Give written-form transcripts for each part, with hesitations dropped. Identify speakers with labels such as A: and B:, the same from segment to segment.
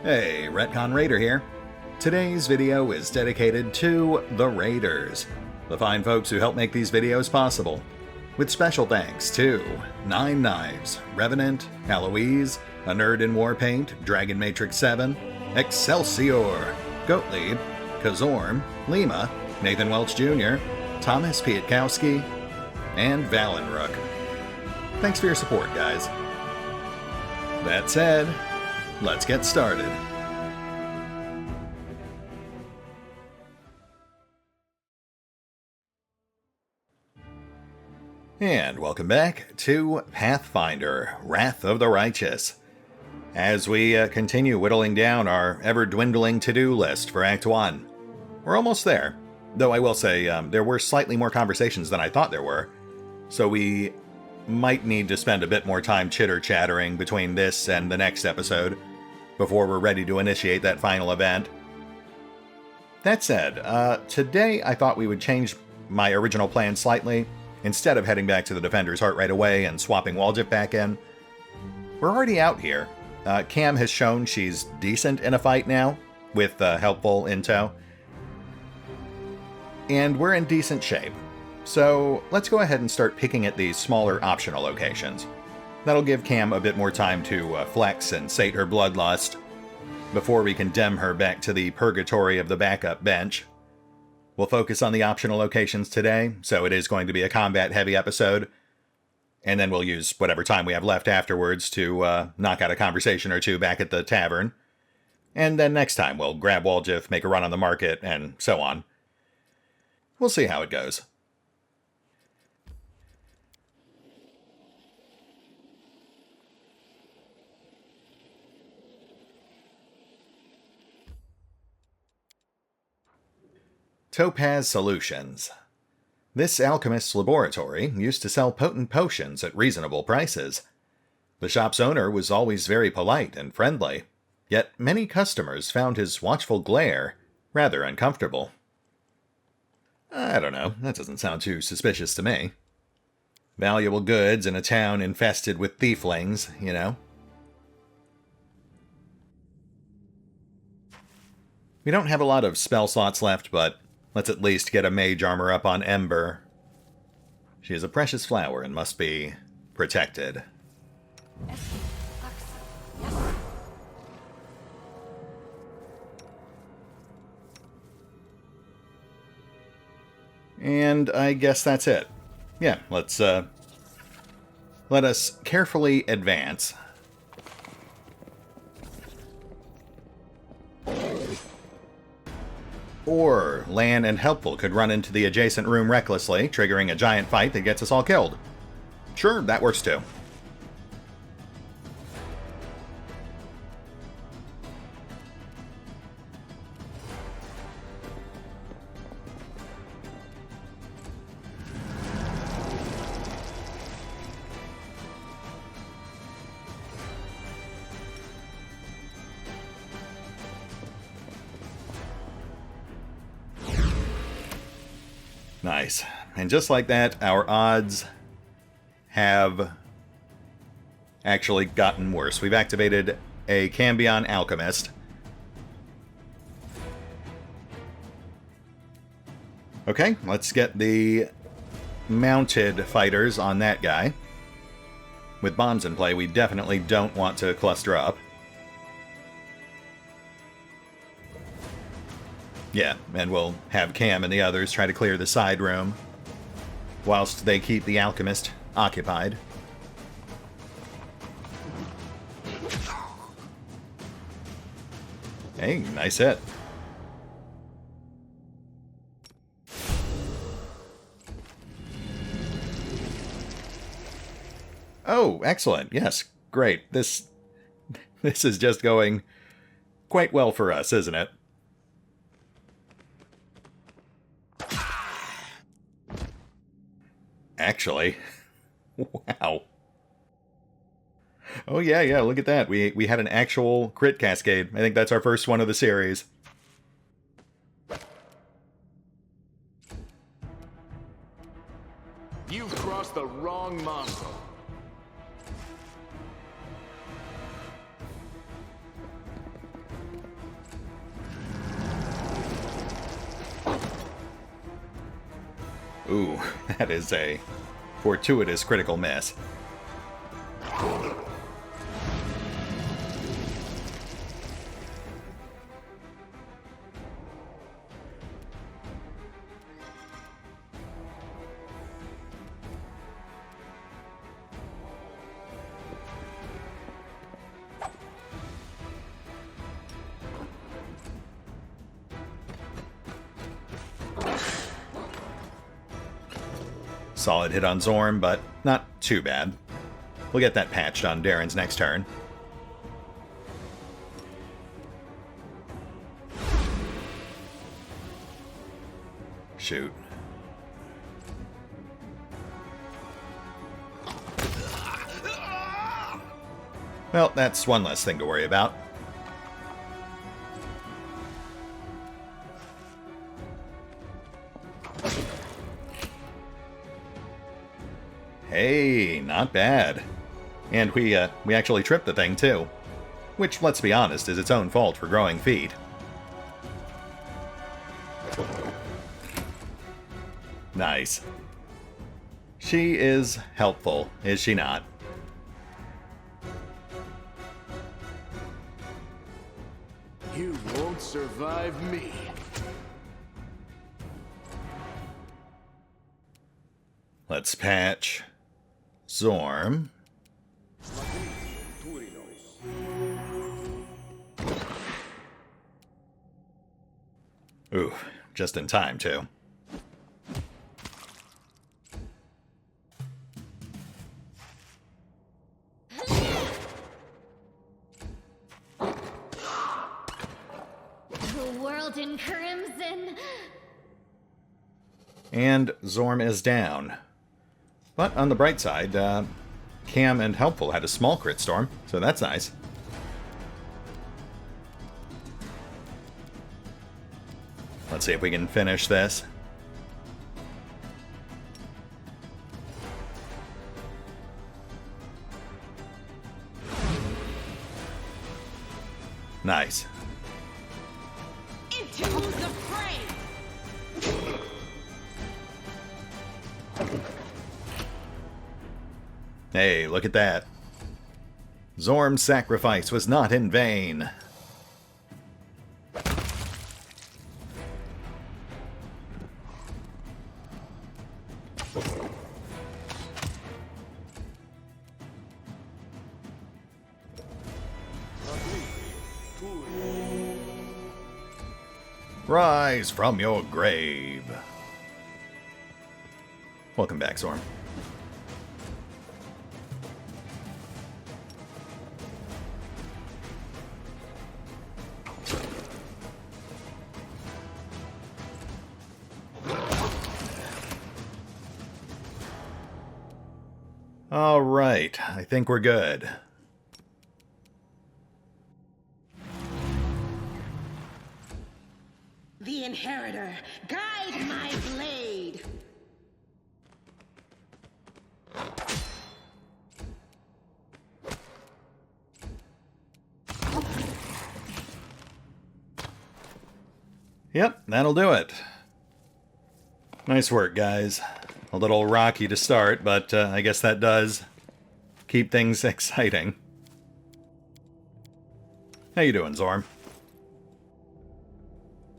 A: Hey, RetconRaider here. Today's video is dedicated to the Raiders, the fine folks who help make these videos possible. With special thanks to Nine Knives, Revenant, Alois, Anerdinwarpaint, Dragon Matrix 7, Exsellsior, Gottlieb, Kazorm, Lima, Nathan Welch Jr., Tomasz Piątkowski, and Valinrook. Thanks for your support, guys. That said, let's get started. And welcome back to Pathfinder, Wrath of the Righteous, as we continue whittling down our ever-dwindling to-do list for Act 1. We're almost there, though I will say there were slightly more conversations than I thought there were, so we might need to spend a bit more time chitter-chattering between this and the next episode before we're ready to initiate that final event. That said, today I thought we would change my original plan slightly. Instead of heading back to the Defender's Heart right away and swapping Waldjip back in. We're already out here. Cam has shown she's decent in a fight now, with helpful in tow. And we're in decent shape. So let's go ahead and start picking at these smaller optional locations. That'll give Cam a bit more time to flex and sate her bloodlust before we condemn her back to the purgatory of the backup bench. We'll focus on the optional locations today, so it is going to be a combat-heavy episode. And then we'll use whatever time we have left afterwards to knock out a conversation or two back at the tavern. And then next time we'll grab Waldjip, make a run on the market, and so on. We'll see how it goes. Topaz Solutions. This alchemist's laboratory used to sell potent potions at reasonable prices. The shop's owner was always very polite and friendly, yet many customers found his watchful glare rather uncomfortable. I don't know, that doesn't sound too suspicious to me. Valuable goods in a town infested with thieflings, you know. We don't have a lot of spell slots left, but let's at least get a mage armor up on Ember. She is a precious flower and must be protected. And I guess that's it. Yeah, let us carefully advance. Or Lan and Helpful could run into the adjacent room recklessly, triggering a giant fight that gets us all killed. Sure, that works too. Nice. And just like that, our odds have actually gotten worse. We've activated a Cambion Alchemist. Okay, let's get the mounted fighters on that guy. With bombs in play, we definitely don't want to cluster up. Yeah, and we'll have Cam and the others try to clear the side room, whilst they keep the alchemist occupied. Hey, nice hit. Oh, excellent. Yes, great. This is just going quite well for us, isn't it? Actually, wow. Oh yeah, look at that. We had an actual crit cascade. I think that's our first one of the series.
B: You've crossed the wrong monster.
A: Ooh, that is a fortuitous critical miss. Solid hit on Zorm, but not too bad. We'll get that patched on Darren's next turn. Shoot. Well, that's one less thing to worry about. Hey, not bad. And we actually tripped the thing, too. Which, let's be honest, is its own fault for growing feet. Nice. She is helpful, is she not?
B: You won't survive me.
A: Let's patch Zorm. Ooh, just in time, too.
C: The world in crimson.
A: And Zorm is down. But on the bright side, Cam and Helpful had a small crit storm, so that's nice. Let's see if we can finish this. Nice.
C: Into the fray.
A: Hey, look at that. Zorm's sacrifice was not in vain. Rise from your grave. Welcome back, Zorm. All right, I think we're good.
D: The Inheritor, guide my blade!
A: Yep, that'll do it. Nice work, guys. A little rocky to start, but I guess that does keep things exciting. How you doing, Zorm?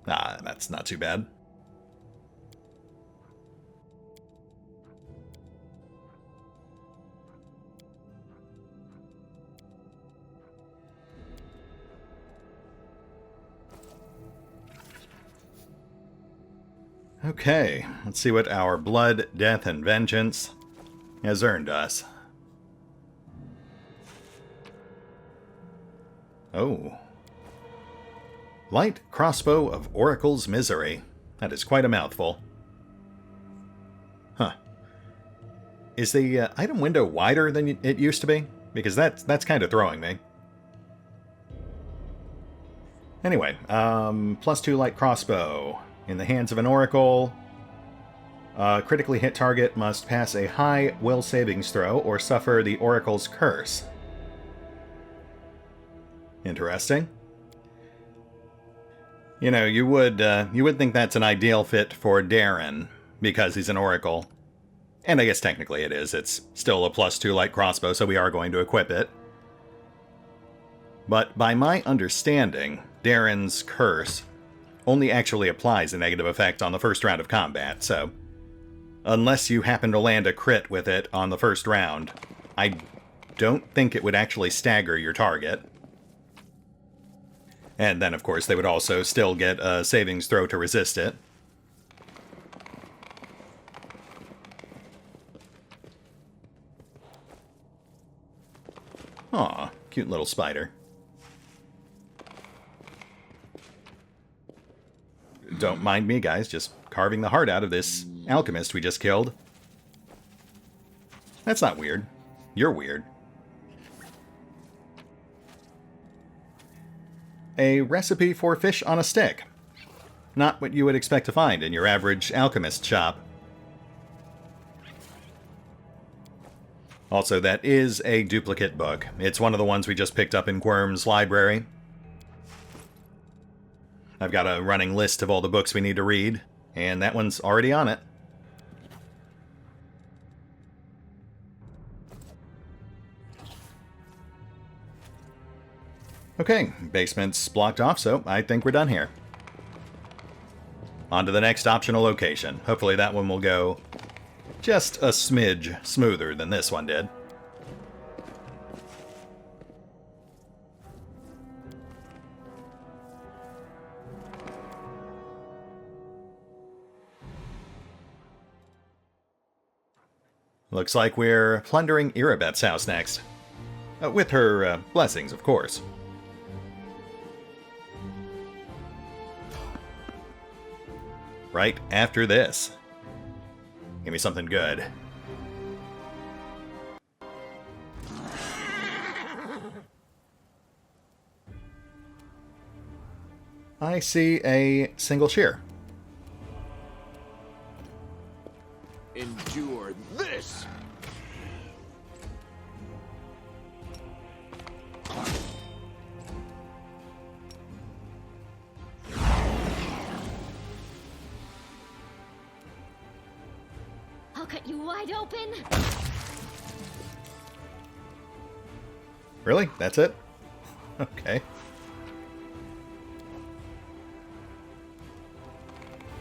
A: Ah, that's not too bad. Okay, let's see what our blood, death, and vengeance has earned us. Oh. Light crossbow of Oracle's Misery. That is quite a mouthful. Huh. Is the item window wider than it used to be? Because that's kind of throwing me. Anyway, +2 light crossbow. In the hands of an Oracle, critically hit target must pass a high will savings throw or suffer the Oracle's curse. Interesting. You know, you would think that's an ideal fit for Darren, because he's an oracle. And I guess technically it is. It's still a +2 light crossbow, so we are going to equip it. But by my understanding, Darren's curse only actually applies a negative effect on the first round of combat, so unless you happen to land a crit with it on the first round, I don't think it would actually stagger your target. And then, of course, they would also still get a savings throw to resist it. Aw, cute little spider. Don't mind me, guys, just carving the heart out of this alchemist we just killed. That's not weird. You're weird. A recipe for fish on a stick. Not what you would expect to find in your average alchemist shop. Also, that is a duplicate book. It's one of the ones we just picked up in Quirm's library. I've got a running list of all the books we need to read, and that one's already on it. Okay, basement's blocked off, so I think we're done here. On to the next optional location. Hopefully that one will go just a smidge smoother than this one did. Looks like we're plundering Irabeth's house next. With her blessings, of course. Right after this. Give me something good. I see a single shear.
B: Endure this!
C: I'll cut you wide open.
A: Really? That's it? Okay.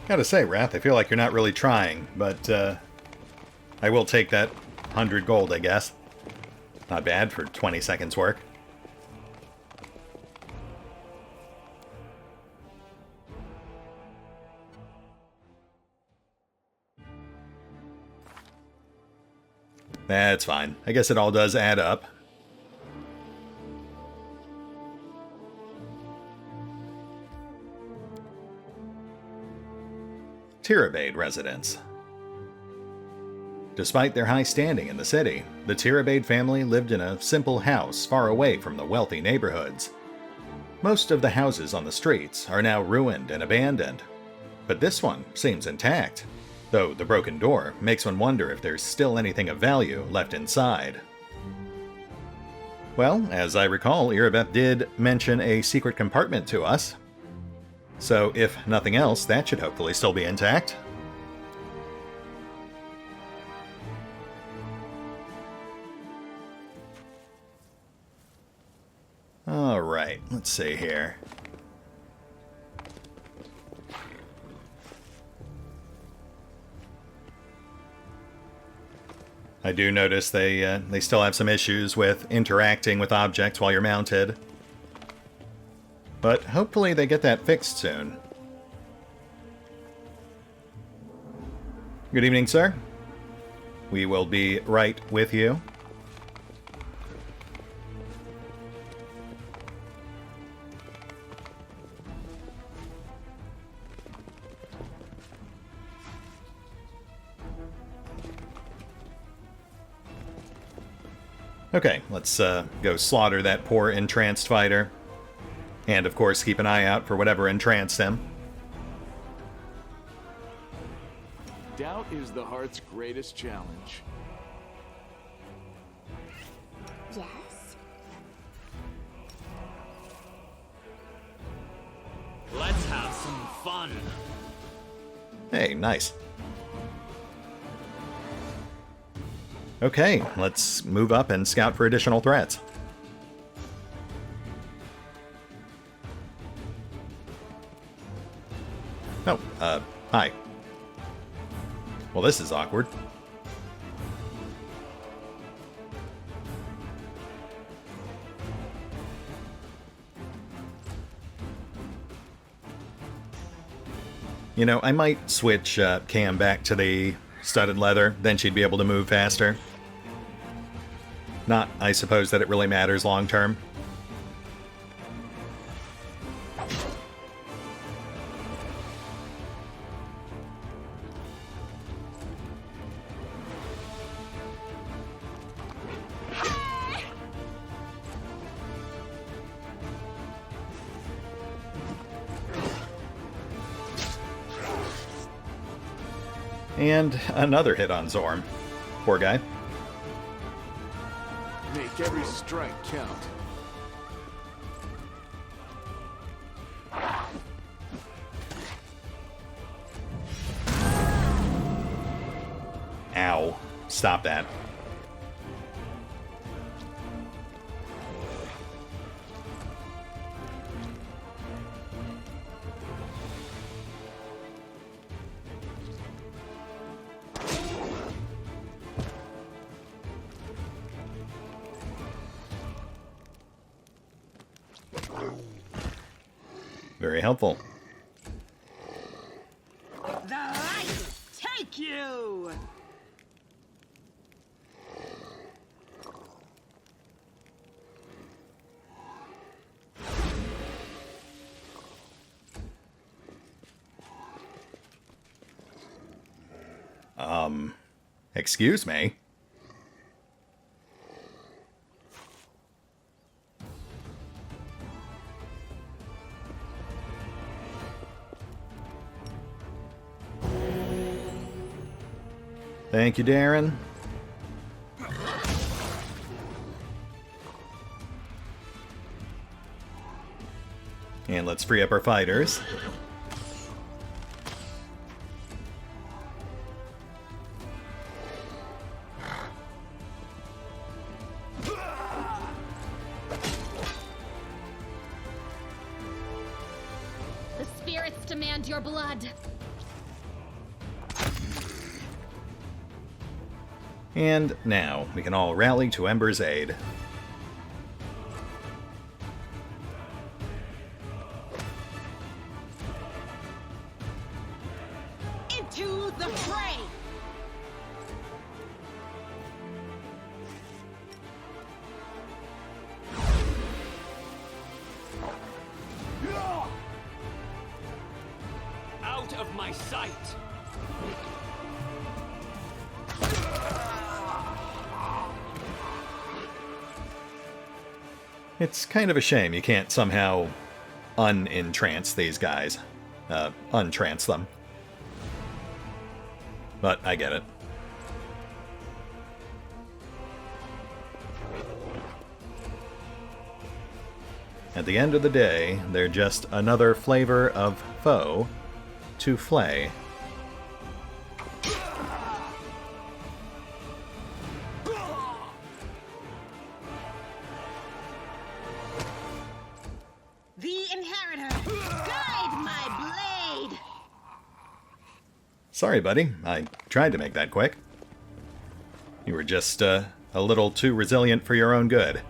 A: Gotta say, Wrath, I feel like you're not really trying, but I will take that 100 gold, I guess. Not bad for 20 seconds work. That's fine. I guess it all does add up. Tirabade residents. Despite their high standing in the city, the Tirabade family lived in a simple house far away from the wealthy neighborhoods. Most of the houses on the streets are now ruined and abandoned, but this one seems intact, though the broken door makes one wonder if there's still anything of value left inside. Well, as I recall, Irabeth did mention a secret compartment to us, so if nothing else, that should hopefully still be intact. Alright, let's see here. I do notice they still have some issues with interacting with objects while you're mounted. But hopefully they get that fixed soon. Good evening, sir. We will be right with you. Okay, let's go slaughter that poor entranced fighter. And, of course, keep an eye out for whatever entranced him.
B: Doubt is the heart's greatest challenge.
C: Yes?
E: Let's have some fun.
A: Hey, nice. Okay, let's move up and scout for additional threats. Oh, hi. Well, this is awkward. You know, I might switch Cam back to the studded leather, then she'd be able to move faster. Not, I suppose, that it really matters long term. And another hit on Zorm. Poor guy.
B: Make every strike count.
A: Ow. Stop that. Very helpful.
D: The light take you!
A: Excuse me? Thank you, Darren. And let's free up our fighters.
C: The spirits demand your blood.
A: And now, we can all rally to Ember's aid.
D: Into the fray!
E: Out of my sight!
A: It's kind of a shame you can't somehow unentrance these guys. Untrance them. But I get it. At the end of the day, they're just another flavor of foe to flay. Sorry, buddy. I tried to make that quick. You were just a little too resilient for your own good.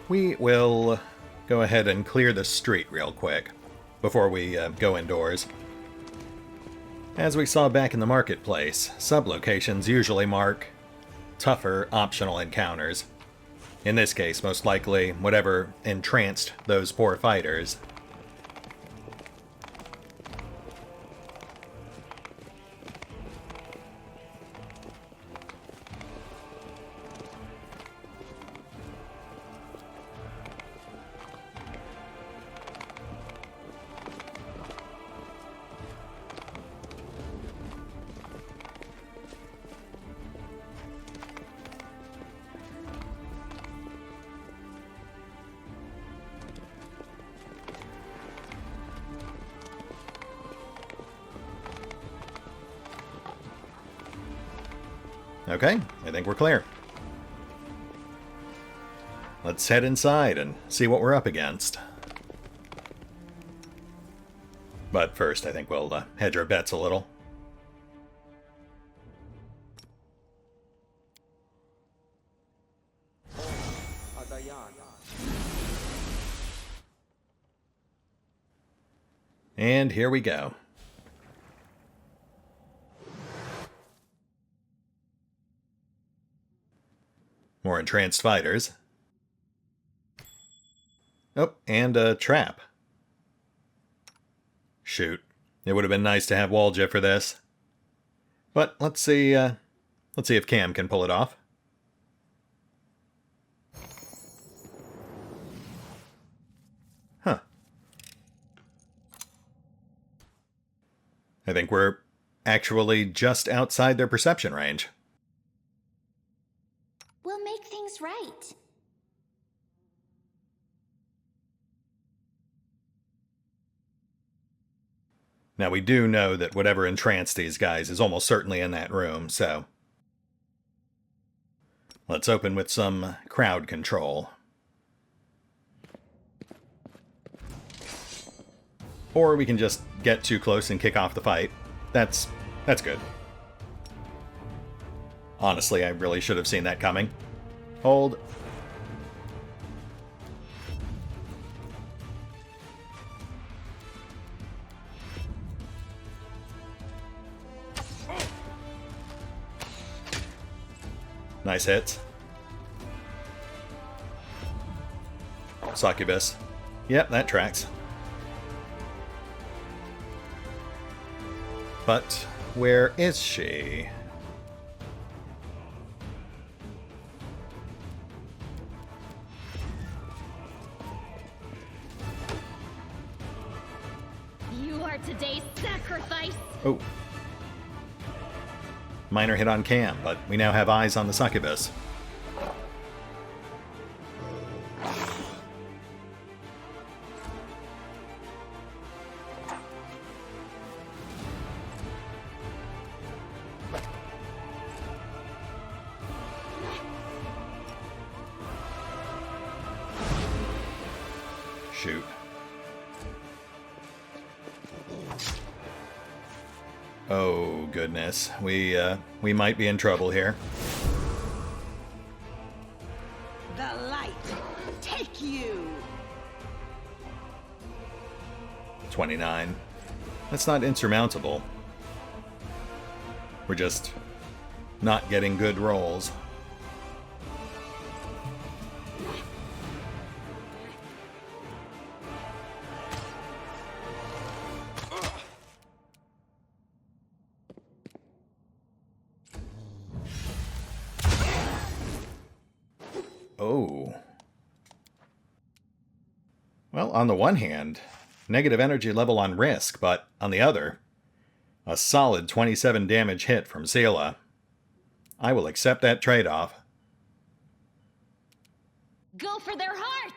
A: We will go ahead and clear the street real quick before we go indoors. As we saw back in the marketplace, sublocations usually mark tougher optional encounters. In this case, most likely, whatever entranced those poor fighters. Okay, I think we're clear. Let's head inside and see what we're up against. But first, I think we'll hedge our bets a little. And here we go. More entranced fighters. Oh, and a trap. Shoot. It would have been nice to have Walja for this. But let's see if Cam can pull it off. Huh. I think we're actually just outside their perception range.
C: We'll make things right.
A: Now, we do know that whatever entranced these guys is almost certainly in that room, so let's open with some crowd control. Or we can just get too close and kick off the fight. That's good. Honestly, I really should have seen that coming. Hold. Nice hits. Succubus. Yep, that tracks. But where is she?
C: You are today's sacrifice.
A: Oh. Minor hit on Cam, but we now have eyes on the succubus. Shoot. Oh, goodness. We might be in trouble here.
D: The light, take you!
A: 29. That's not insurmountable. We're just not getting good rolls. Oh. Well, on the one hand, negative energy level on risk, but on the other, a solid 27 damage hit from Seela. I will accept that trade-off.
C: Go for their hearts!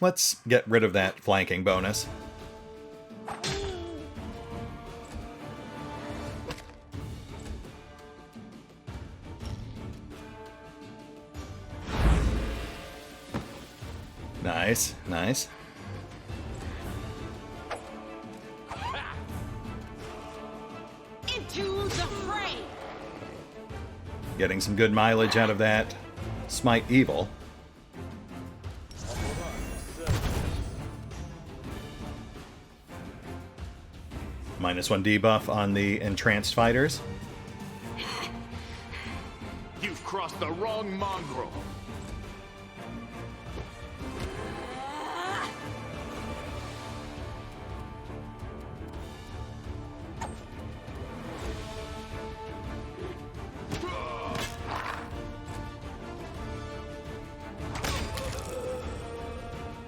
A: Let's get rid of that flanking bonus. Nice, nice.
D: Into the fray!
A: Getting some good mileage out of that Smite Evil. -1 debuff on the entranced fighters.
B: You've crossed the wrong mongrel.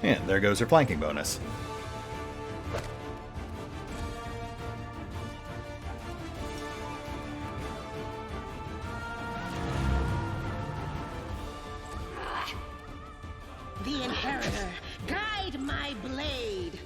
A: And there goes her flanking bonus.
D: The Inheritor, guide my blade!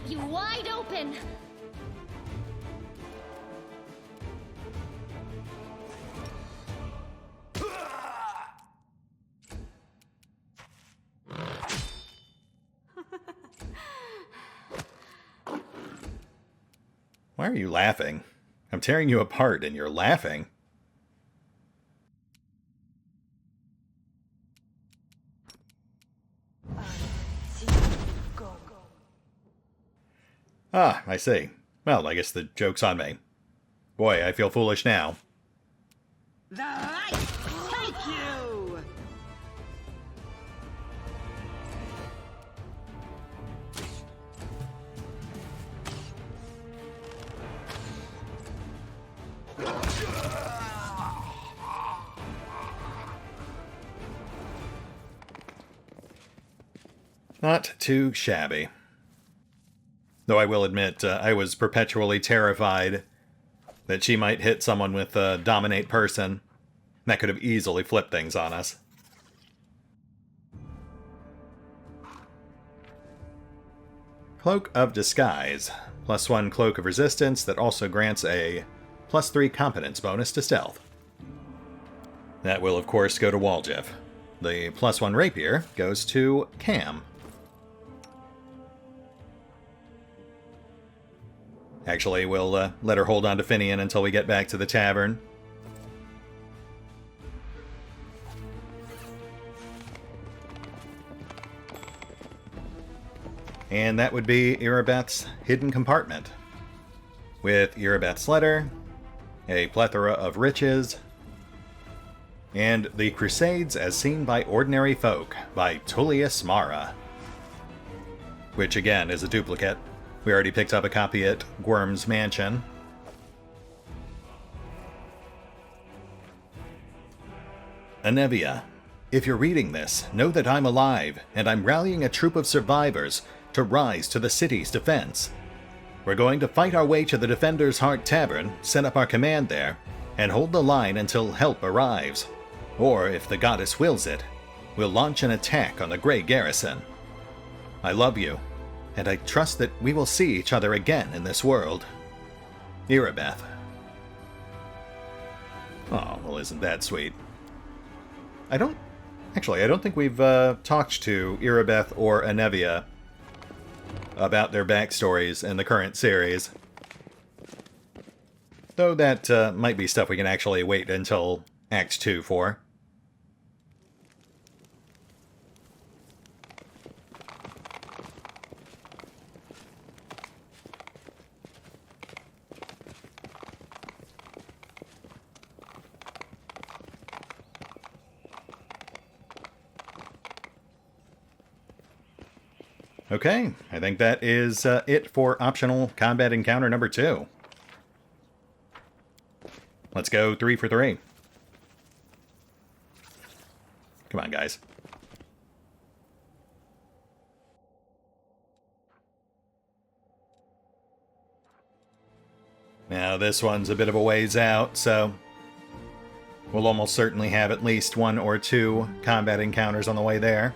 C: you wide open.
A: Why are you laughing? I'm tearing you apart and you're laughing. Ah, I see. Well, I guess the joke's on me. Boy, I feel foolish now.
D: The light take you!
A: Not too shabby. Though I will admit, I was perpetually terrified that she might hit someone with a dominate person. That could have easily flipped things on us. Cloak of Disguise. +1 Cloak of Resistance that also grants a +3 Competence bonus to Stealth. That will, of course, go to Waljeff. The +1 Rapier goes to Cam. Actually, we'll let her hold on to Finian until we get back to the tavern. And that would be Irabeth's Hidden Compartment. With Irabeth's Letter, a plethora of riches, and The Crusades as Seen by Ordinary Folk by Tullius Mara. Which, again, is a duplicate. We already picked up a copy at Gwyrm's Mansion. Anevia. If you're reading this, know that I'm alive, and I'm rallying a troop of survivors to rise to the city's defense. We're going to fight our way to the Defender's Heart Tavern, set up our command there, and hold the line until help arrives. Or, if the goddess wills it, we'll launch an attack on the Grey Garrison. I love you, and I trust that we will see each other again in this world. Irabeth. Oh, well, isn't that sweet? I don't think we've talked to Irabeth or Anevia about their backstories in the current series. Though that might be stuff we can actually wait until Act 2 for. Okay, I think that is it for optional combat encounter number 2. Let's go 3 for 3. Come on, guys. Now, this one's a bit of a ways out, so we'll almost certainly have at least 1 or 2 combat encounters on the way there.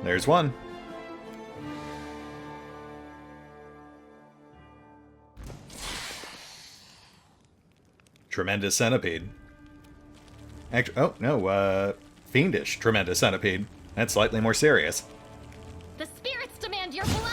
A: There's one. Tremendous Centipede. Oh, no, Fiendish Tremendous Centipede. That's slightly more serious.
C: The spirits demand your blood!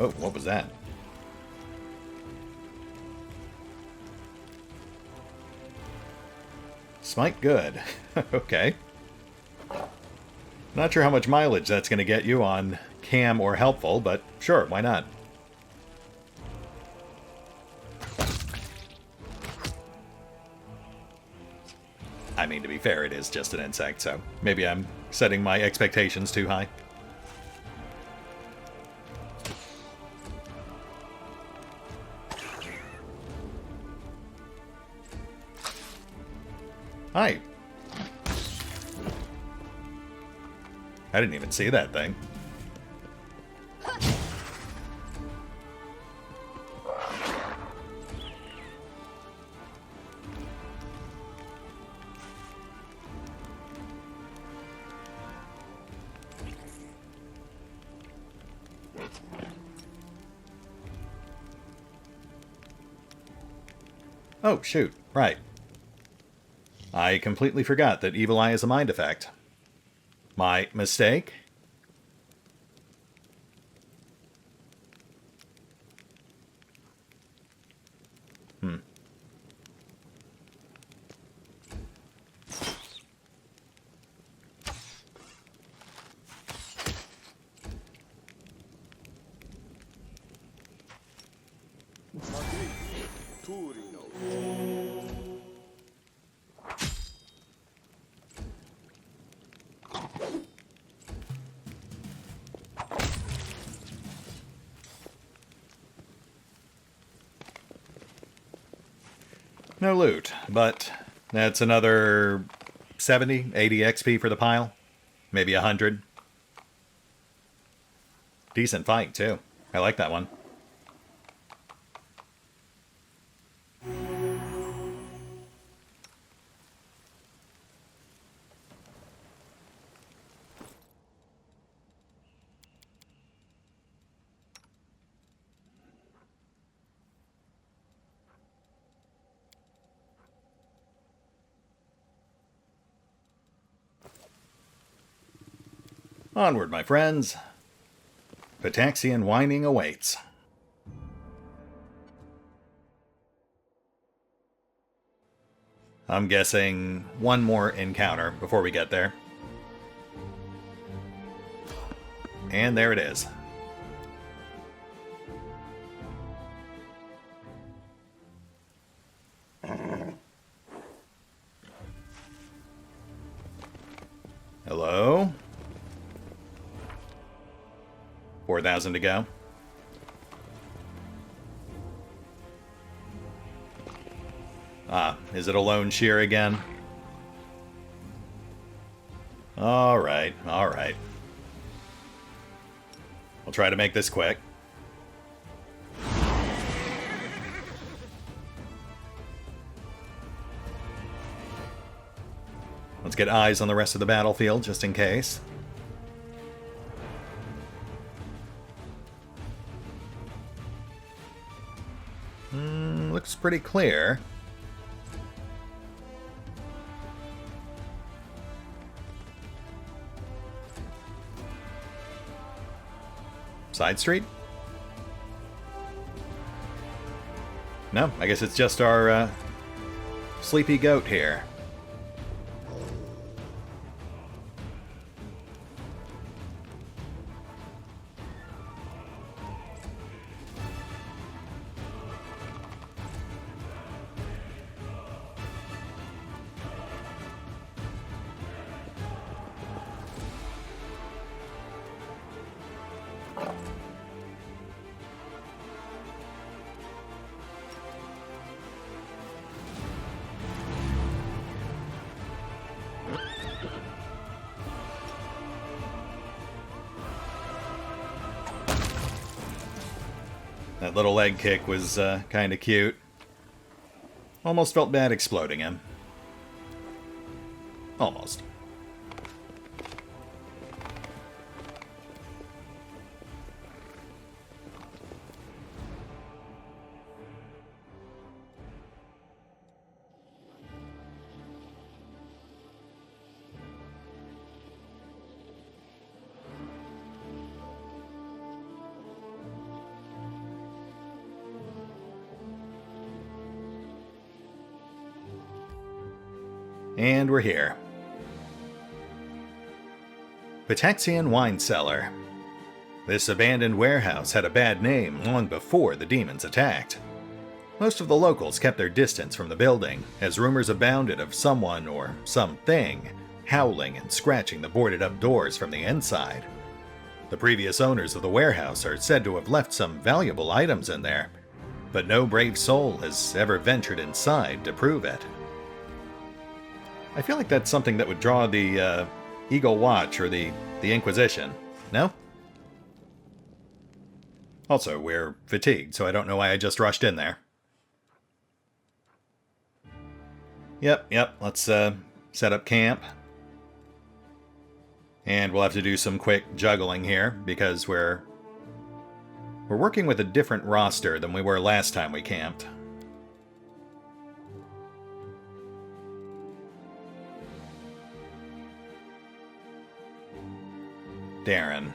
A: Oh, what was that? Smite good. Okay. Not sure how much mileage that's going to get you on Cam or Helpful, but sure, why not? I mean, to be fair, it is just an insect, so maybe I'm setting my expectations too high. Hi. I didn't even see that thing. Oh, shoot. Right. I completely forgot that Evil Eye is a mind effect. My mistake? No loot, but that's another 70, 80 XP for the pile. Maybe 100. Decent fight, too. I like that one. Onward, my friends. Pitaxian whining awaits. I'm guessing one more encounter before we get there. And there it is. Hello? 4,000 to go. Ah, is it a lone shear again? Alright, alright. I'll try to make this quick. Let's get eyes on the rest of the battlefield, just in case. Looks pretty clear. Side street? No, I guess it's just our sleepy goat here. That little leg kick was kind of cute. Almost felt bad exploding him. Almost. And we're here. Pitaxian Wine Cellar. This abandoned warehouse had a bad name long before the demons attacked. Most of the locals kept their distance from the building, as rumors abounded of someone or something howling and scratching the boarded-up doors from the inside. The previous owners of the warehouse are said to have left some valuable items in there, but no brave soul has ever ventured inside to prove it. I feel like that's something that would draw the Eagle Watch or the Inquisition, no? Also, we're fatigued, so I don't know why I just rushed in there. Yep, let's set up camp. And we'll have to do some quick juggling here, because we're working with a different roster than we were last time we camped. Darren.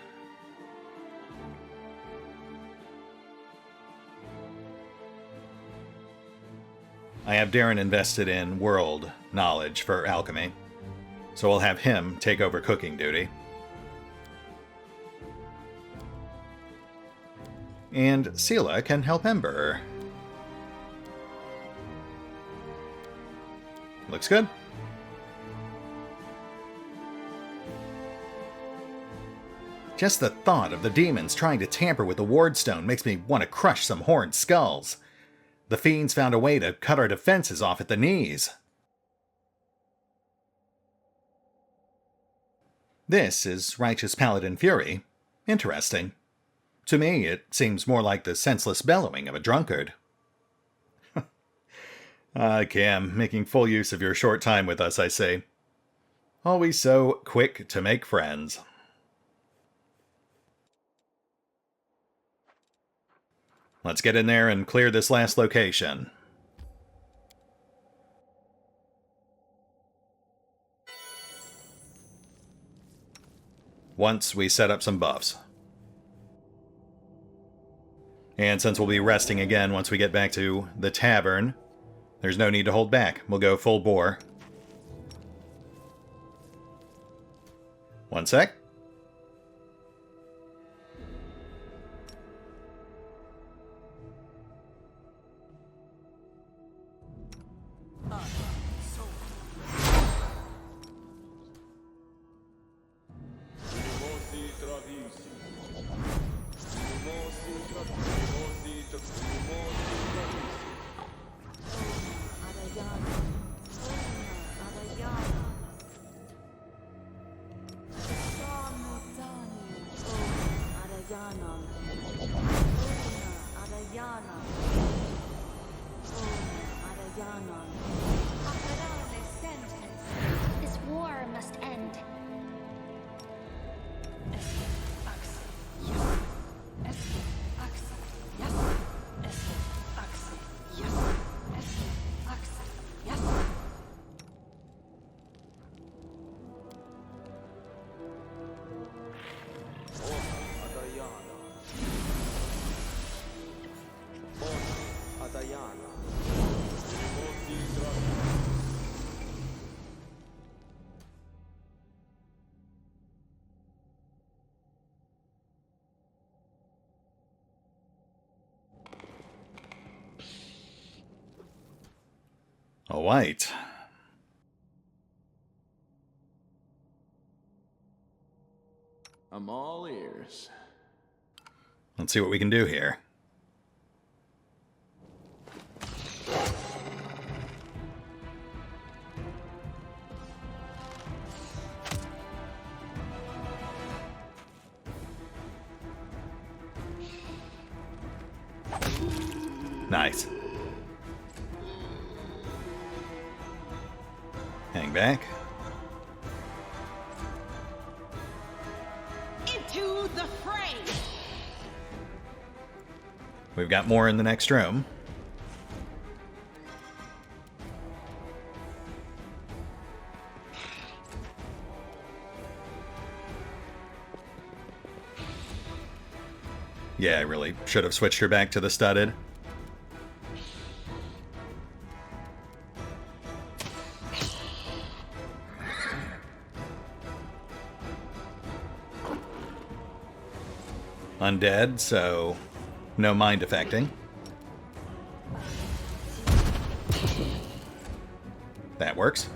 A: I have Darren invested in world knowledge for alchemy, so I'll have him take over cooking duty. And Sela can help Ember. Looks good. Just the thought of the demons trying to tamper with the wardstone makes me want to crush some horned skulls. The fiends found a way to cut our defenses off at the knees. This is Righteous Paladin Fury. Interesting. To me, it seems more like the senseless bellowing of a drunkard. Cam, making full use of your short time with us, I say. Always so quick to make friends. Let's get in there and clear this last location. Once we set up some buffs. And since we'll be resting again once we get back to the tavern, there's no need to hold back. We'll go full bore. One sec.
C: This war must end.
A: A Wight.
B: I'm all ears.
A: Let's see what we can do here. Nice. Hang back.
D: Into the fray!
A: We've got more in the next room. Yeah, I really should have switched her back to the studded. Undead, so no mind affecting. That works.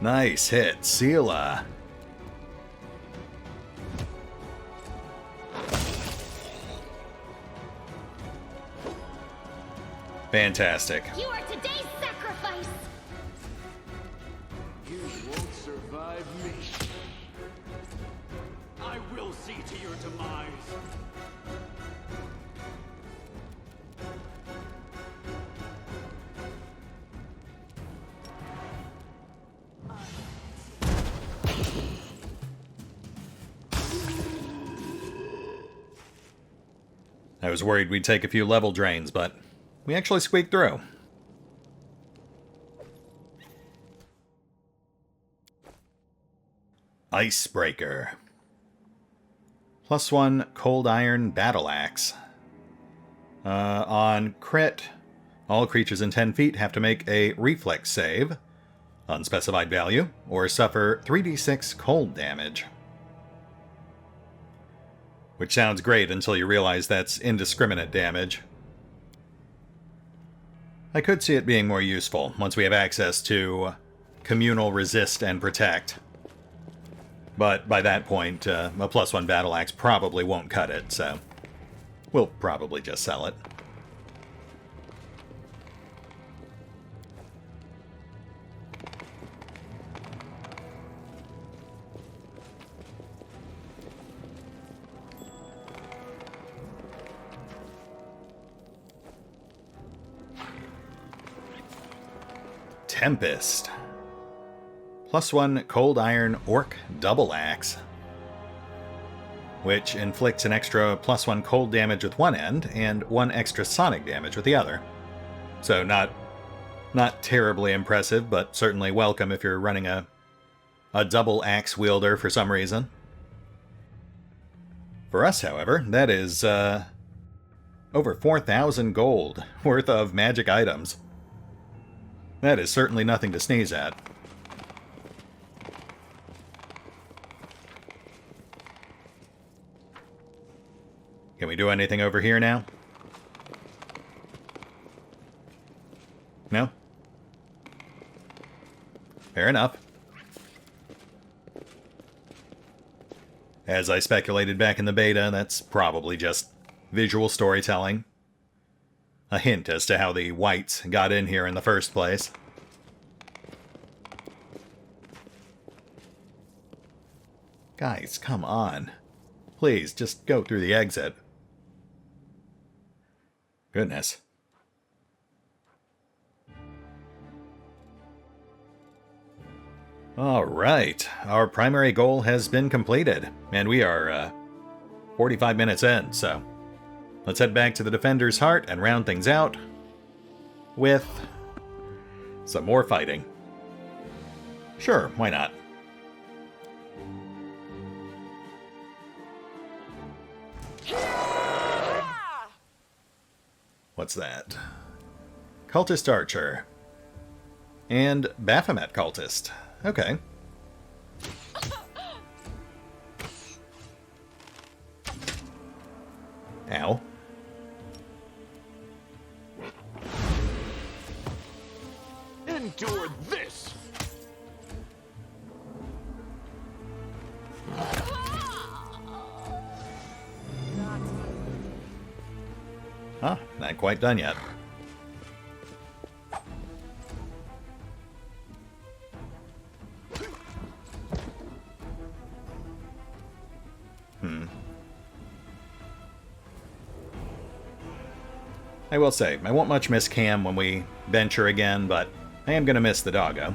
A: Nice hit, Seela. Fantastic.
C: You are today's sacrifice.
B: You won't survive me. I will see to your demise.
A: I was worried we'd take a few level drains, but we actually squeaked through. Icebreaker. +1 Cold Iron Battle Axe. On crit, all creatures in 10 feet have to make a reflex save, unspecified value, or suffer 3d6 cold damage. Which sounds great until you realize that's indiscriminate damage. I could see it being more useful once we have access to communal resist and protect. But by that point, a +1 battle axe probably won't cut it, so we'll probably just sell it. Tempest. +1 Cold Iron Orc Double Axe, which inflicts an extra +1 cold damage with one end and 1 extra sonic damage with the other. So not terribly impressive, but certainly welcome if you're running a double axe wielder for some reason. For us, however, that is over 4,000 gold worth of magic items. That is certainly nothing to sneeze at. Can we do anything over here now? No? Fair enough. As I speculated back in the beta, that's probably just visual storytelling. A hint as to how the Wights got in here in the first place. Guys, come on. Please, just go through the exit. Goodness. Alright, our primary goal has been completed, and we are 45 minutes in, so let's head back to the Defender's Heart and round things out with some more fighting. Sure, why not? What's that? Cultist Archer. And Baphomet Cultist. Okay. Ow.
B: Endure this!
A: Huh, not quite done yet. I will say, I won't much miss Cam when we venture again, but I am going to miss the doggo.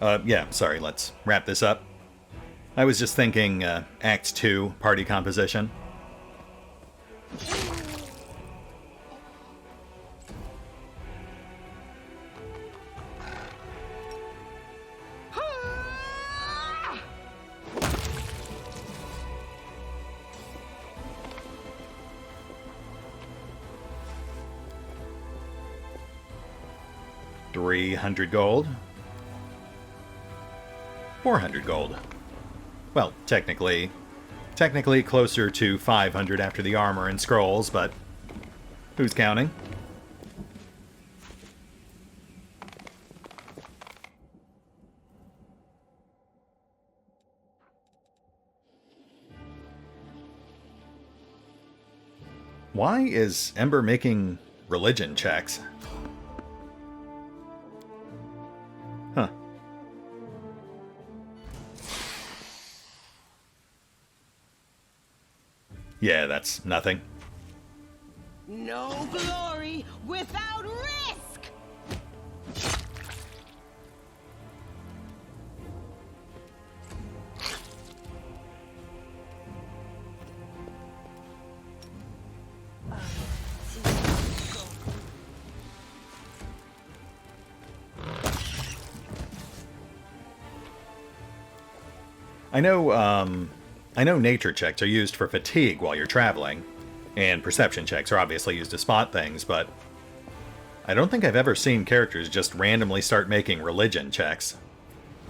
A: Yeah, sorry, let's wrap this up. I was just thinking, Act 2, party composition. $300 gold. 400 gold. Well, technically closer to 500 after the armor and scrolls, but who's counting? Why is Ember making religion checks? Huh. Yeah, that's nothing.
D: No glory without risk!
A: I know nature checks are used for fatigue while you're traveling, and perception checks are obviously used to spot things, but I don't think I've ever seen characters just randomly start making religion checks.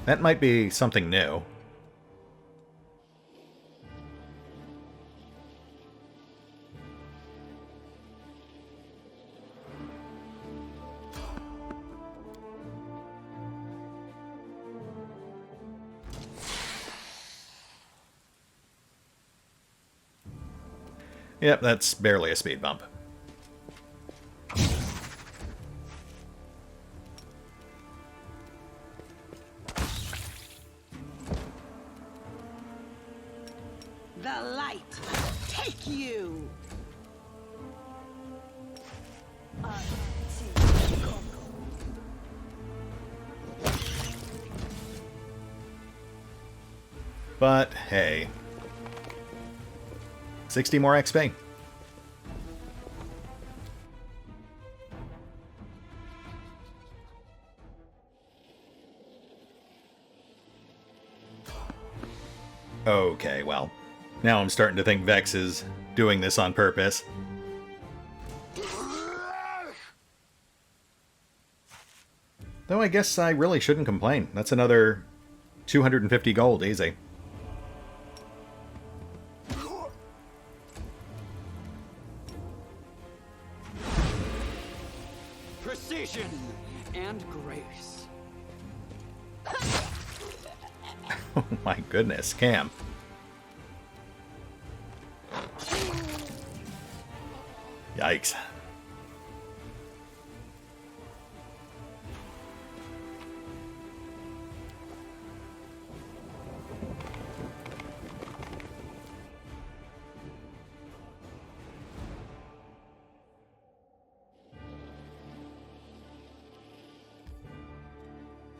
A: That might be something new. Yep, that's barely a speed bump.
D: The light, take you!
A: But hey, 60 more XP. Okay, well, now I'm starting to think Vex is doing this on purpose. Though I guess I really shouldn't complain. That's another 250 gold, easy.
E: Precision and grace.
A: Oh my goodness, Cam. Yikes.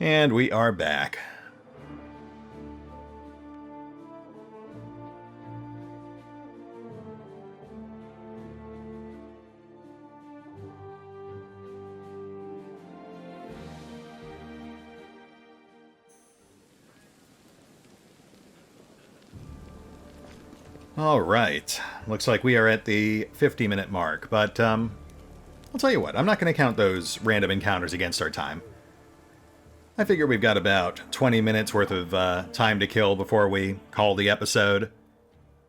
A: And we are back. All right. Looks like we are at the 50-minute mark, but I'll tell you what, I'm not going to count those random encounters against our time. I figure we've got about 20 minutes worth of time to kill before we call the episode.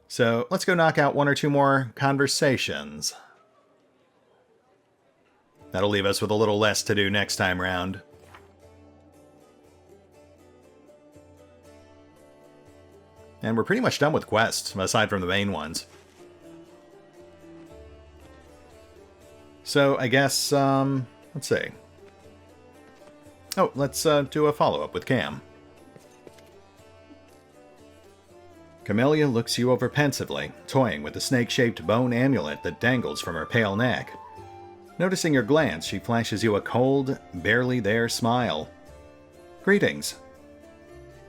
A: So let's go knock out one or two more conversations. That'll leave us with a little less to do next time round. And we're pretty much done with quests, aside from the main ones. So I guess, let's see. Oh, let's do a follow-up with Cam. Camellia looks you over pensively, toying with the snake-shaped bone amulet that dangles from her pale neck. Noticing your glance, she flashes you a cold, barely there smile. Greetings.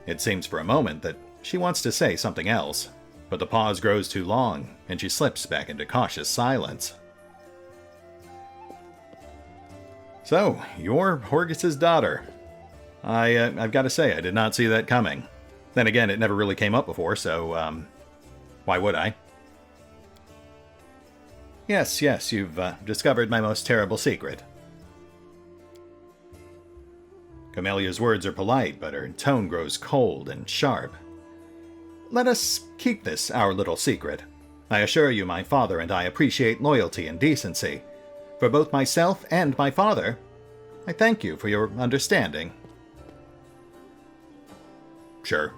A: It seems for a moment that she wants to say something else, but the pause grows too long, and she slips back into cautious silence. So, you're Horgus's daughter. I've got to say, I did not see that coming. Then again, it never really came up before, so, why would I? Yes, you've discovered my most terrible secret. Camellia's words are polite, but her tone grows cold and sharp. Let us keep this our little secret. I assure you my father and I appreciate loyalty and decency. For both myself and my father, I thank you for your understanding. Sure.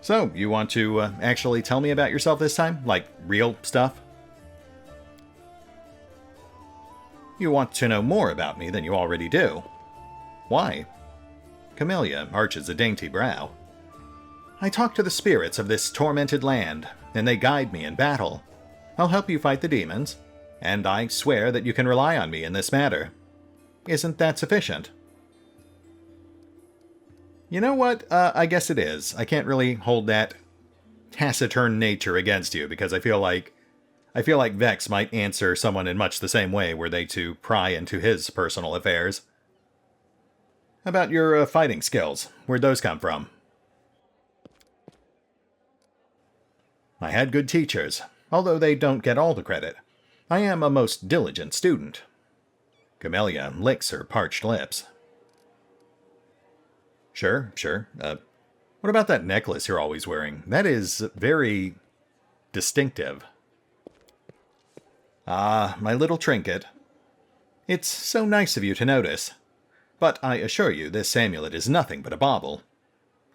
A: So, you want to actually tell me about yourself this time? Like, real stuff? You want to know more about me than you already do. Why? Camellia arches a dainty brow. I talk to the spirits of this tormented land, and they guide me in battle. I'll help you fight the demons, and I swear that you can rely on me in this matter. Isn't that sufficient? You know what? I guess it is. I can't really hold that taciturn nature against you, because I feel like Vex might answer someone in much the same way were they to pry into his personal affairs. How about your fighting skills? Where'd those come from? I had good teachers, although they don't get all the credit. I am a most diligent student. Camellia licks her parched lips. Sure. What about that necklace you're always wearing? That is very distinctive. Ah, my little trinket. It's so nice of you to notice. But I assure you this amulet is nothing but a bauble.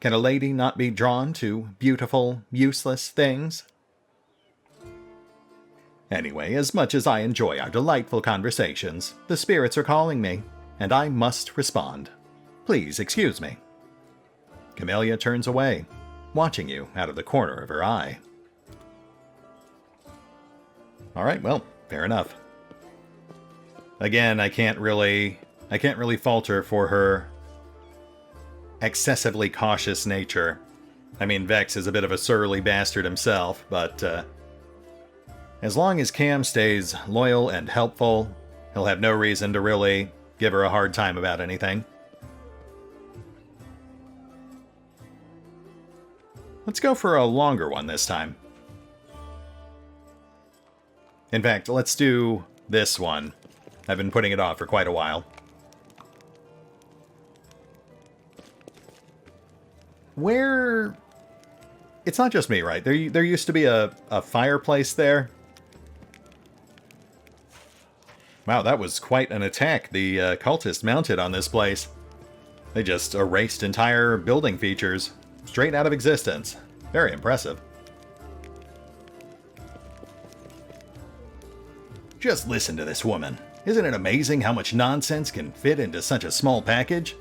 A: Can a lady not be drawn to beautiful, useless things? Anyway, as much as I enjoy our delightful conversations, the spirits are calling me, and I must respond. Please excuse me. Camellia turns away, watching you out of the corner of her eye. Alright, well, fair enough. Again, I can't really falter for her excessively cautious nature. I mean, Vex is a bit of a surly bastard himself, but as long as Cam stays loyal and helpful, he'll have no reason to really give her a hard time about anything. Let's go for a longer one this time. In fact, let's do this one. I've been putting it off for quite a while. Where... It's not just me, right? There used to be a fireplace there. Wow, that was quite an attack the cultists mounted on this place. They just erased entire building features straight out of existence. Very impressive. Just listen to this woman. Isn't it amazing how much nonsense can fit into such a small package?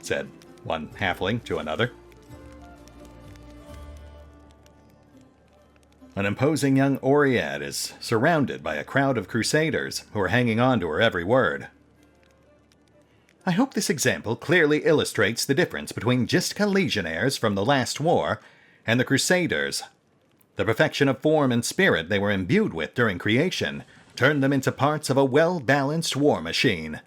A: Said one halfling to another. An imposing young Oread is surrounded by a crowd of crusaders who are hanging on to her every word. I hope this example clearly illustrates the difference between Jistka legionnaires from the last war and the crusaders. The perfection of form and spirit they were imbued with during creation turned them into parts of a well-balanced war machine.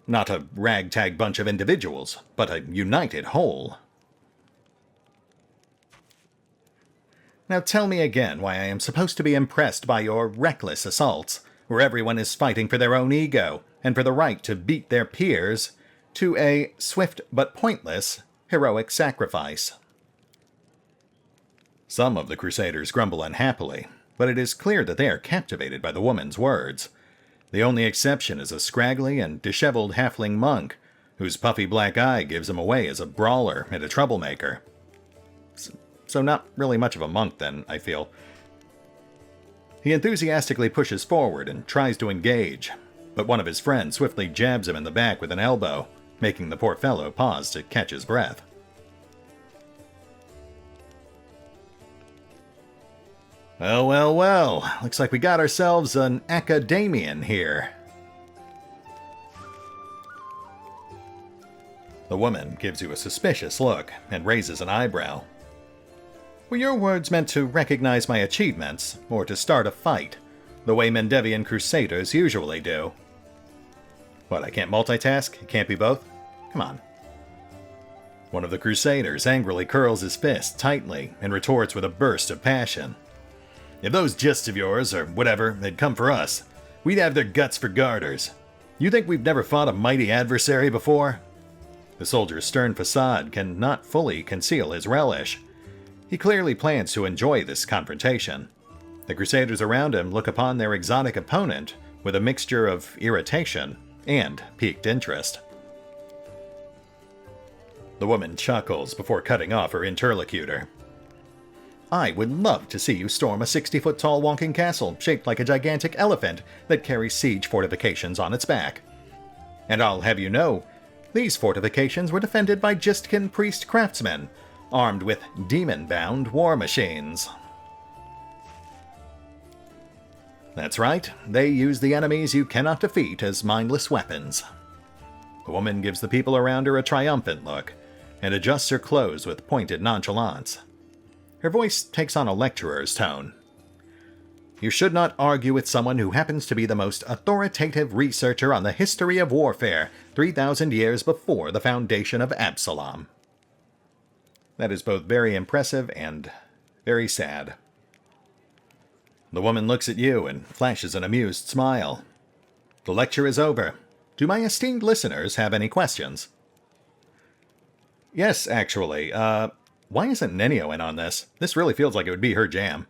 A: Not a ragtag bunch of individuals, but a united whole. Now tell me again why I am supposed to be impressed by your reckless assaults, where everyone is fighting for their own ego and for the right to beat their peers, to a swift but pointless heroic sacrifice. Some of the Crusaders grumble unhappily, but it is clear that they are captivated by the woman's words. The only exception is a scraggly and disheveled halfling monk, whose puffy black eye gives him away as a brawler and a troublemaker. So not really much of a monk then, I feel. He enthusiastically pushes forward and tries to engage, but one of his friends swiftly jabs him in the back with an elbow, making the poor fellow pause to catch his breath. Well. Looks like we got ourselves an academian here. The woman gives you a suspicious look and raises an eyebrow. Were your words meant to recognize my achievements, or to start a fight, the way Mendevian crusaders usually do? What, I can't multitask? It can't be both? Come on. One of the crusaders angrily curls his fist tightly and retorts with a burst of passion. If those gists of yours, or whatever, had come for us, we'd have their guts for garters. You think we've never fought a mighty adversary before? The soldier's stern facade cannot fully conceal his relish. He clearly plans to enjoy this confrontation. The crusaders around him look upon their exotic opponent with a mixture of irritation and piqued interest. The woman chuckles before cutting off her interlocutor. I would love to see you storm a 60-foot-tall walking castle shaped like a gigantic elephant that carries siege fortifications on its back. And I'll have you know, these fortifications were defended by Justkin priest craftsmen, armed with demon-bound war machines. That's right, they use the enemies you cannot defeat as mindless weapons. The woman gives the people around her a triumphant look, and adjusts her clothes with pointed nonchalance. Her voice takes on a lecturer's tone. You should not argue with someone who happens to be the most authoritative researcher on the history of warfare 3,000 years before the foundation of Absalom. That is both very impressive and very sad. The woman looks at you and flashes an amused smile. The lecture is over. Do my esteemed listeners have any questions? Yes, actually. Why isn't Nenio in on this? This really feels like it would be her jam.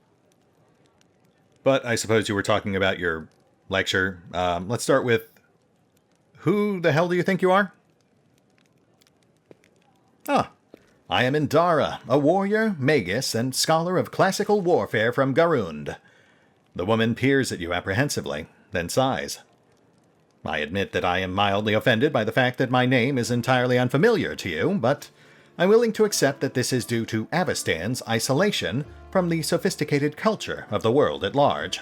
A: But I suppose you were talking about your lecture. Let's start with... Who the hell do you think you are? Ah, I am Indara, a warrior, magus, and scholar of classical warfare from Garund. The woman peers at you apprehensively, then sighs. I admit that I am mildly offended by the fact that my name is entirely unfamiliar to you, but I'm willing to accept that this is due to Avastan's isolation from the sophisticated culture of the world at large.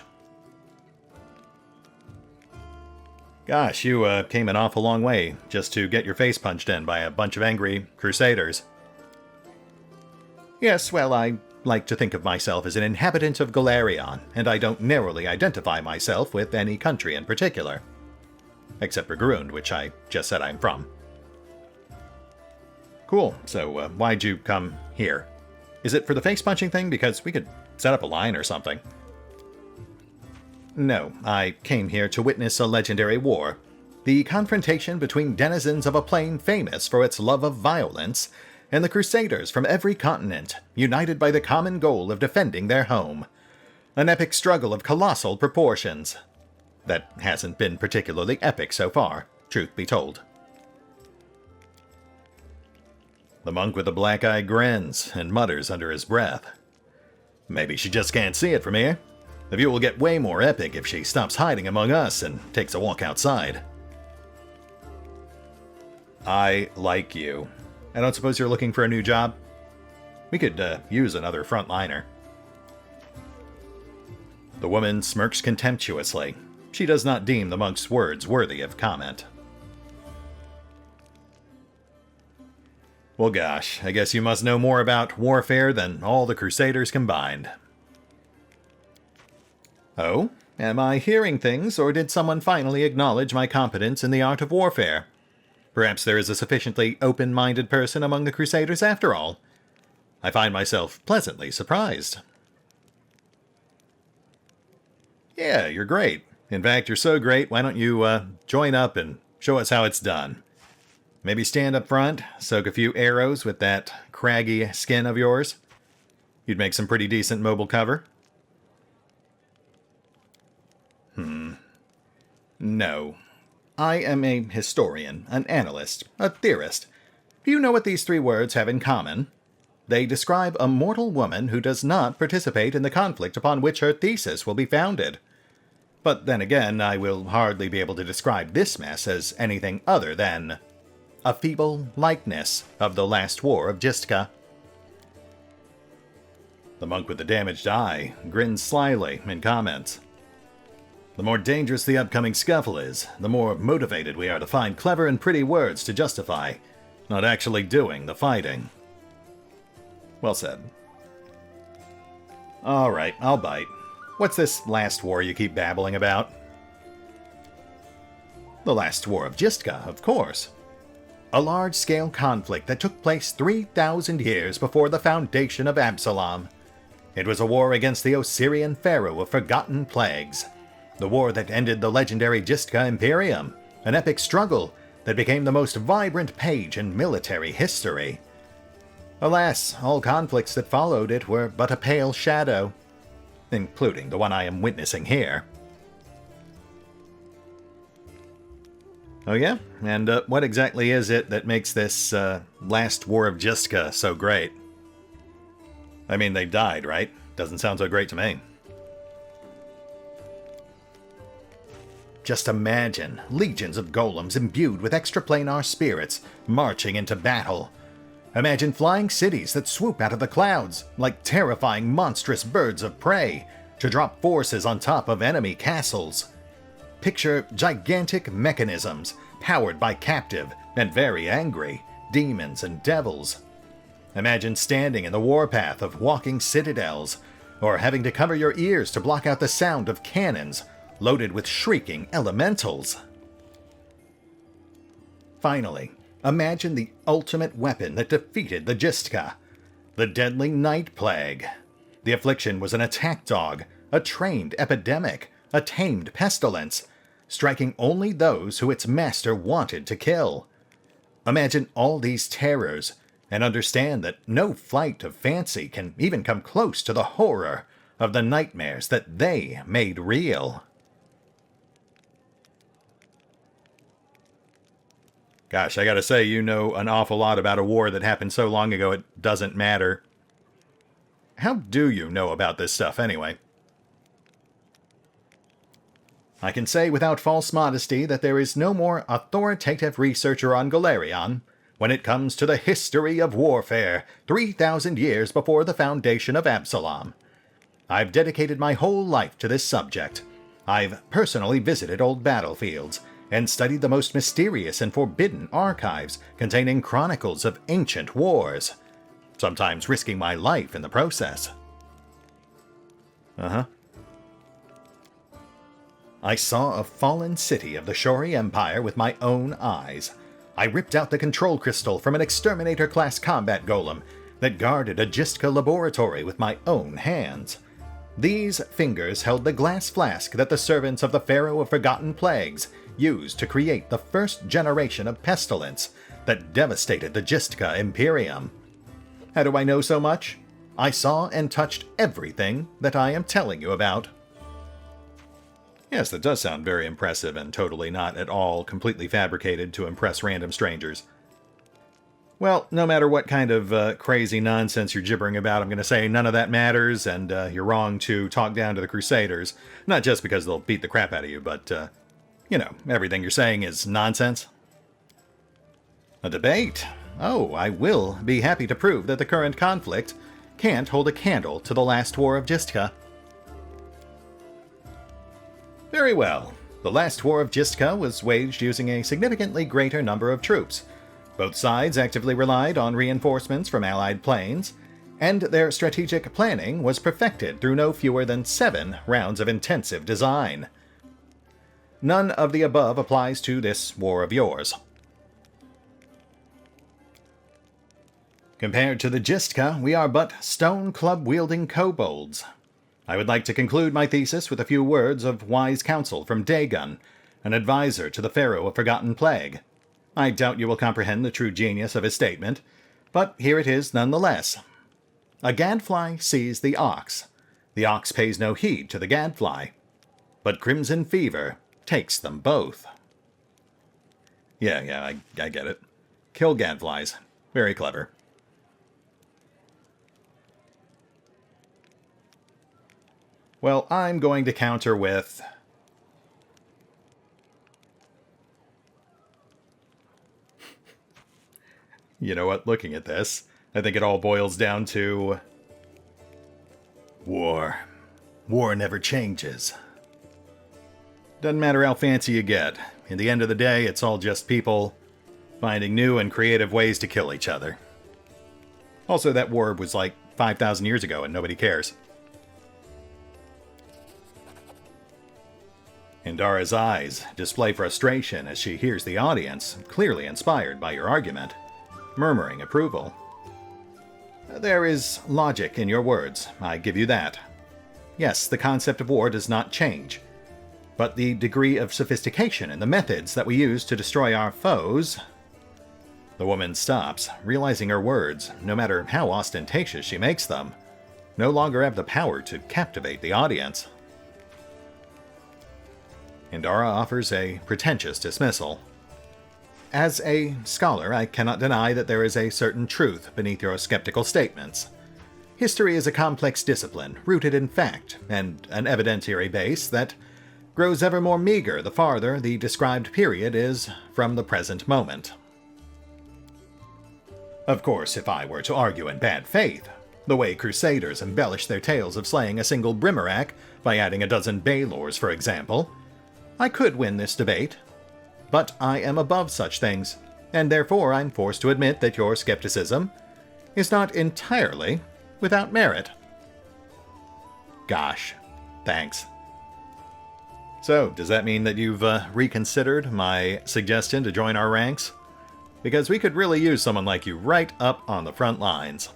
A: Gosh, you came an awful long way just to get your face punched in by a bunch of angry crusaders. Yes, well, I like to think of myself as an inhabitant of Golarion, and I don't narrowly identify myself with any country in particular. Except for Grund, which I just said I'm from. Cool, so why'd you come here? Is it for the face punching thing? Because we could set up a line or something. No, I came here to witness a legendary war. The confrontation between denizens of a plane famous for its love of violence and the crusaders from every continent, united by the common goal of defending their home. An epic struggle of colossal proportions. That hasn't been particularly epic so far, truth be told. The monk with the black eye grins and mutters under his breath. Maybe she just can't see it from here. The view will get way more epic if she stops hiding among us and takes a walk outside. I like you. I don't suppose you're looking for a new job? We could use another frontliner. The woman smirks contemptuously. She does not deem the monk's words worthy of comment. Well gosh, I guess you must know more about warfare than all the crusaders combined. Oh? Am I hearing things, or did someone finally acknowledge my competence in the art of warfare? Perhaps there is a sufficiently open-minded person among the crusaders after all. I find myself pleasantly surprised. Yeah, you're great. In fact, you're so great, why don't you join up and show us how it's done? Maybe stand up front, soak a few arrows with that craggy skin of yours. You'd make some pretty decent mobile cover. No. I am a historian, an analyst, a theorist. Do you know what these three words have in common? They describe a mortal woman who does not participate in the conflict upon which her thesis will be founded. But then again, I will hardly be able to describe this mess as anything other than a feeble likeness of the last war of Gistka. The monk with the damaged eye grins slyly and comments. The more dangerous the upcoming scuffle is, the more motivated we are to find clever and pretty words to justify, not actually doing the fighting. Well said. Alright, I'll bite. What's this last war you keep babbling about? The last war of Gistka, of course. A large-scale conflict that took place 3,000 years before the foundation of Absalom. It was a war against the Osirian pharaoh of forgotten plagues. The war that ended the legendary Gistka Imperium, an epic struggle that became the most vibrant page in military history. Alas, all conflicts that followed it were but a pale shadow, including the one I am witnessing here. Oh yeah? And what exactly is it that makes this last War of Jistka so great? I mean, they died, right? Doesn't sound so great to me. Just imagine legions of golems imbued with extraplanar spirits marching into battle. Imagine flying cities that swoop out of the clouds like terrifying monstrous birds of prey to drop forces on top of enemy castles. Picture gigantic mechanisms powered by captive and very angry demons and devils. Imagine standing in the warpath of walking citadels, or having to cover your ears to block out the sound of cannons loaded with shrieking elementals. Finally, imagine the ultimate weapon that defeated the Jistka, the deadly Night Plague. The affliction was an attack dog, a trained epidemic, a tamed pestilence, striking only those who its master wanted to kill. Imagine all these terrors, and understand that no flight of fancy can even come close to the horror of the nightmares that they made real. Gosh, I gotta say, you know an awful lot about a war that happened so long ago it doesn't matter. How do you know about this stuff, anyway? I can say without false modesty that there is no more authoritative researcher on Golarion when it comes to the history of warfare 3,000 years before the foundation of Absalom. I've dedicated my whole life to this subject. I've personally visited old battlefields and studied the most mysterious and forbidden archives containing chronicles of ancient wars, sometimes risking my life in the process. I saw a fallen city of the Shori Empire with my own eyes. I ripped out the control crystal from an exterminator-class combat golem that guarded a Jistka laboratory with my own hands. These fingers held the glass flask that the servants of the Pharaoh of Forgotten Plagues used to create the first generation of pestilence that devastated the Jistka Imperium. How do I know so much? I saw and touched everything that I am telling you about. Yes, that does sound very impressive and totally not at all completely fabricated to impress random strangers. Well, no matter what kind of crazy nonsense you're gibbering about, I'm going to say none of that matters, and you're wrong to talk down to the Crusaders. Not just because they'll beat the crap out of you, but, you know, everything you're saying is nonsense. A debate? Oh, I will be happy to prove that the current conflict can't hold a candle to the last war of Jistka. Very well. The last war of Jistka was waged using a significantly greater number of troops. Both sides actively relied on reinforcements from allied planes, and their strategic planning was perfected through no fewer than 7 rounds of intensive design. None of the above applies to this war of yours. Compared to the Jistka, we are but stone club-wielding kobolds. I would like to conclude my thesis with a few words of wise counsel from Dagon, an advisor to the Pharaoh of Forgotten Plague. I doubt you will comprehend the true genius of his statement, but here it is nonetheless. A gadfly sees the ox pays no heed to the gadfly, but crimson fever takes them both. Yeah, I get it. Kill gadflies. Very clever. Well, I'm going to counter with... You know what, looking at this, I think it all boils down to... War. War never changes. Doesn't matter how fancy you get. In the end of the day, it's all just people finding new and creative ways to kill each other. Also, that war was like 5,000 years ago and nobody cares. Indara's eyes display frustration as she hears the audience, clearly inspired by your argument, murmuring approval. There is logic in your words, I give you that. Yes, the concept of war does not change, but the degree of sophistication in the methods that we use to destroy our foes... The woman stops, realizing her words, no matter how ostentatious she makes them, no longer have the power to captivate the audience. Indara offers a pretentious dismissal. As a scholar, I cannot deny that there is a certain truth beneath your skeptical statements. History is a complex discipline, rooted in fact, and an evidentiary base that grows ever more meager the farther the described period is from the present moment. Of course, if I were to argue in bad faith, the way Crusaders embellish their tales of slaying a single Brimarac by adding a dozen Baylors, for example, I could win this debate. But I am above such things, and therefore I'm forced to admit that your skepticism is not entirely without merit. Gosh, thanks. So, does that mean that you've reconsidered my suggestion to join our ranks? Because we could really use someone like you right up on the front lines.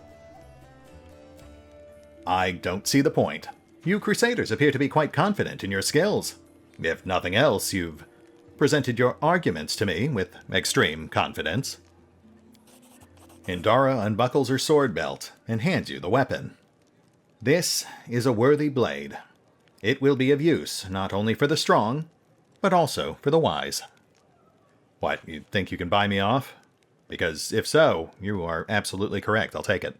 A: I don't see the point. You Crusaders appear to be quite confident in your skills. If nothing else, you've presented your arguments to me with extreme confidence. Indara unbuckles her sword belt and hands you the weapon. This is a worthy blade. It will be of use not only for the strong, but also for the wise. What, you think you can buy me off? Because if so, you are absolutely correct. I'll take it.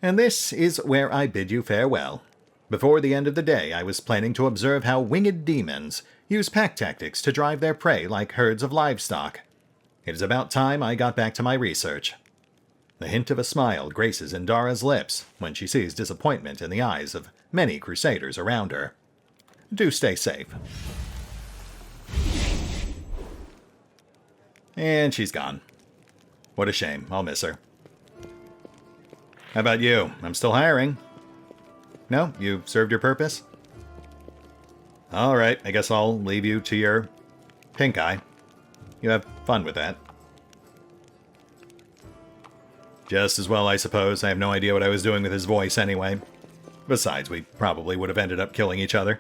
A: And this is where I bid you farewell. Before the end of the day, I was planning to observe how winged demons use pack tactics to drive their prey like herds of livestock. It is about time I got back to my research. The hint of a smile graces Indara's lips when she sees disappointment in the eyes of many Crusaders around her. Do stay safe. And she's gone. What a shame. I'll miss her. How about you? I'm still hiring. No? You served your purpose? Alright, I guess I'll leave you to your pink eye. You have fun with that. Just as well, I suppose. I have no idea what I was doing with his voice anyway. Besides, we probably would have ended up killing each other.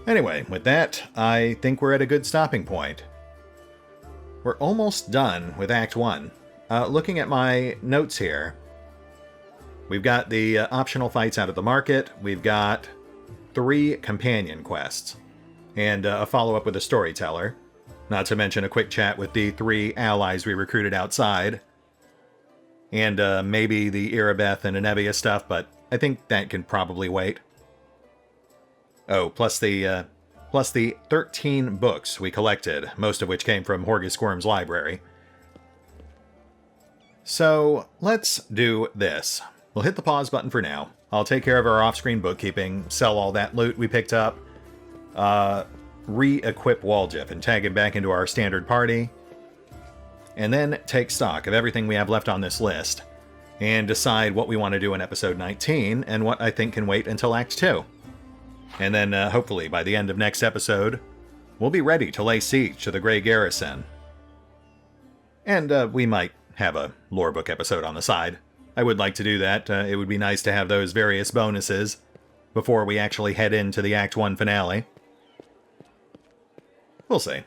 A: Anyway, with that, I think we're at a good stopping point. We're almost done with Act 1. Looking at my notes here, we've got the optional fights out of the market, we've got 3 companion quests, and a follow-up with a storyteller, not to mention a quick chat with the 3 allies we recruited outside, and maybe the Irabeth and Anevia stuff, but I think that can probably wait. Oh, plus the 13 books we collected, most of which came from Horgus library. So, let's do this. We'll hit the pause button for now. I'll take care of our off-screen bookkeeping, sell all that loot we picked up, re-equip Walgif and tag him back into our standard party, and then take stock of everything we have left on this list, and decide what we want to do in episode 19, and what I think can wait until Act 2. And then, hopefully, by the end of next episode, we'll be ready to lay siege to the Grey Garrison. And we might have a lore book episode on the side. I would like to do that. It would be nice to have those various bonuses before we actually head into the Act 1 finale. We'll see.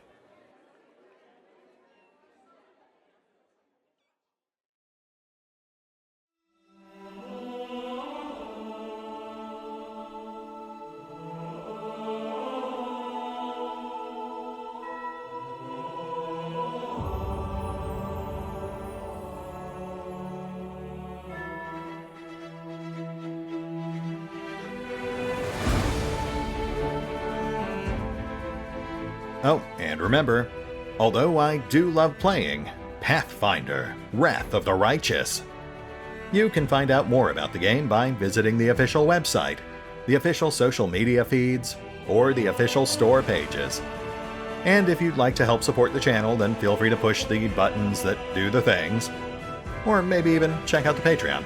A: Oh, and remember, although I do love playing Pathfinder, Wrath of the Righteous, you can find out more about the game by visiting the official website, the official social media feeds, or the official store pages. And if you'd like to help support the channel, then feel free to push the buttons that do the things, or maybe even check out the Patreon.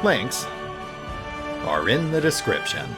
A: Links are in the description.